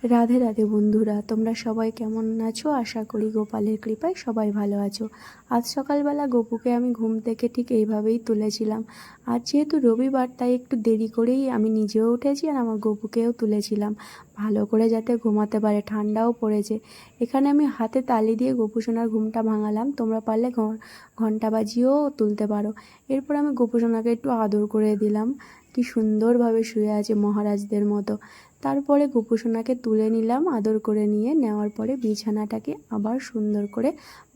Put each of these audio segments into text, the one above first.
রাধে রাধে বন্ধুরা, তোমরা সবাই কেমন আছো? আশা করি গোপালের কৃপায় সবাই ভালো আছো। আজ সকালবেলা গপুকে আমি ঘুম থেকে ঠিক এইভাবেই তুলেছিলাম। আর যেহেতু রবিবার, তাই একটু দেরি করেই আমি নিজেও উঠেছি আর আমার গপুকেও তুলেছিলাম, ভালো করে যাতে ঘুমাতে পারে। ঠান্ডাও পড়েছে। এখানে আমি হাতে তালি দিয়ে গপু সোনার ঘুমটা ভাঙালাম। তোমরা পারলে ঘন্টা বাজিয়েও তুলতে পারো। এরপর আমি গপু সোনাকে একটু আদর করে দিলাম। কি সুন্দরভাবে শুয়ে আছে মহারাজদের মতো। তারপরে গপু সোনাকে তুলে নিলাম। আদর করে নিয়ে নেওয়ার পরে বিছানাটাকে আবার সুন্দর করে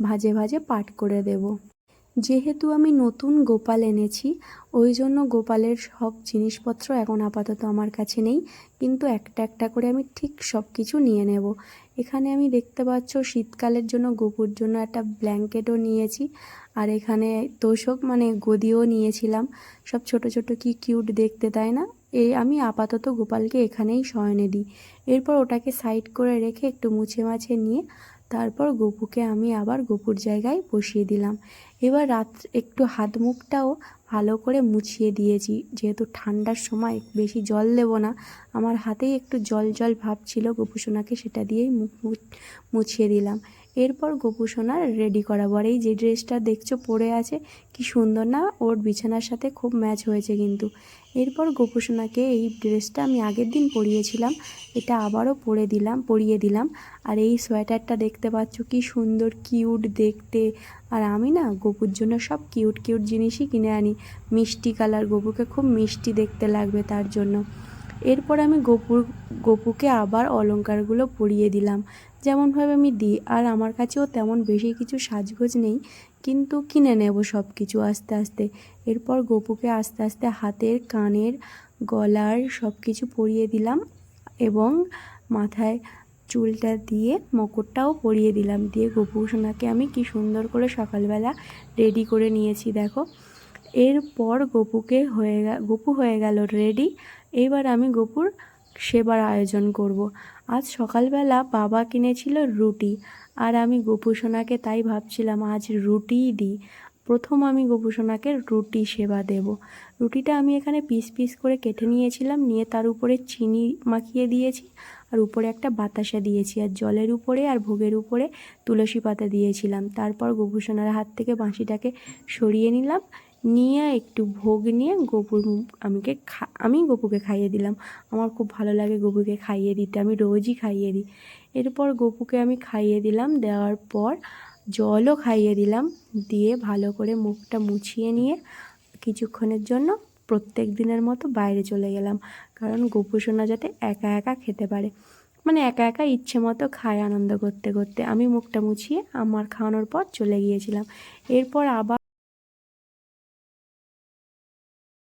ভাঁজে ভাঁজে পাট করে দেব। যেহেতু আমি নতুন গোপাল এনেছি, ওই জন্য গোপালের সব জিনিসপত্র এখন আপাতত আমার কাছে নেই, কিন্তু একটা একটা করে আমি ঠিক সব কিছু নিয়ে নেব। এখানে আমি দেখতে পাচ্ছ শীতকালের জন্য গপুর জন্য একটা ব্ল্যাঙ্কেটও নিয়েছি, আর এখানে তোষক মানে গদিও নিয়েছিলাম। সব ছোট ছোট কি কিউট দেখতে, তাই না? আমি আপাতত গোপালকে এখানেই শয়নে দিই। এরপর ওটাকে সাইড করে রেখে একটু মুছে মাছে নিয়ে তারপর গপুকে আমি আবার গপুর জায়গায় বসিয়ে দিলাম। এবার একটু হাত মুখটাও ভালো করে মুছিয়ে দিয়েছি, যেহেতু ঠান্ডার সময় বেশি জল দেবো না। আমার হাতেই একটু জল জল ভাব ছিল গপু সোনাকে, সেটা দিয়েই মুখ মুছিয়ে দিলাম। এরপর গপু সোনার রেডি করাবো। আর এই যে ড্রেসটা দেখছো পরে আছে, কি সুন্দর না? ওর বিছানার সাথে খুব ম্যাচ হয়েছে কিন্তু। এরপর গপু সোনাকে এই ড্রেসটা আমি আগের দিন পরিয়েছিলাম, এটা আবারও পরিয়ে দিলাম। আর এই সোয়েটারটা দেখতে পাচ্ছ কি সুন্দর কিউট দেখতে। আর আমি না গপুর জন্য সব কিউট কিউট জিনিসই কিনে আনি। মিষ্টি কালার, গপুকে খুব মিষ্টি দেখতে লাগবে তার জন্য। এরপর আমি গপুকে আবার অলংকারগুলো পরিয়ে দিলাম, যেমনভাবে আমি দিই। আর আমার কাছেও তেমন বেশি কিছু সাজগোজ নেই, কিন্তু কিনে নেব সব কিছু আস্তে আস্তে। এরপর গপুকে আস্তে আস্তে হাতের, কানের, গলার সব কিছু পরিয়ে দিলাম এবং মাথায় চুলটা দিয়ে মকুটটাও পরিয়ে দিলাম। দিয়ে গপু সোনাকে আমি কি সুন্দর করে সকালবেলা রেডি করে নিয়েছি দেখো। এরপর গপু হয়ে গেল রেডি। এবার আমি গপুর সেবার আয়োজন করব। আজ সকালবেলা বাবা কিনেছিল রুটি, আর আমি গপু সোনাকে তাই ভাবছিলাম আজ রুটিই দিই। প্রথম আমি গপু সোনাকে রুটি সেবা দেব। রুটিটা আমি এখানে পিস পিস করে কেটে নিয়েছিলাম, নিয়ে তার উপরে চিনি মাখিয়ে দিয়েছি, আর উপরে একটা বাতাসা দিয়েছি, আর জলের উপরে আর ভোগের উপরে তুলসী পাতা দিয়েছিলাম। তারপর গপু সোনার হাত থেকে বাঁশিটাকে সরিয়ে নিলাম, নিয়ে একটু ভোগ নিয়ে আমি গপুকে খাইয়ে দিলাম। আমার খুব ভালো লাগে গপুকে খাইয়ে দিতে, আমি রোজই খাইয়ে দিই। এরপর গপুকে আমি খাইয়ে দিলাম, দেওয়ার পর জলও খাইয়ে দিলাম। দিয়ে ভালো করে মুখটা মুছিয়ে নিয়ে কিছুক্ষণের জন্য প্রত্যেক দিনের মতো বাইরে চলে গেলাম, কারণ গপু সোনা যাতে একা একা খেতে পারে, মানে একা একা ইচ্ছে মতো খায় আনন্দ করতে করতে। আমি মুখটা মুছিয়ে আমার খাওয়ানোর পর চলে গিয়েছিলাম। এরপর আবার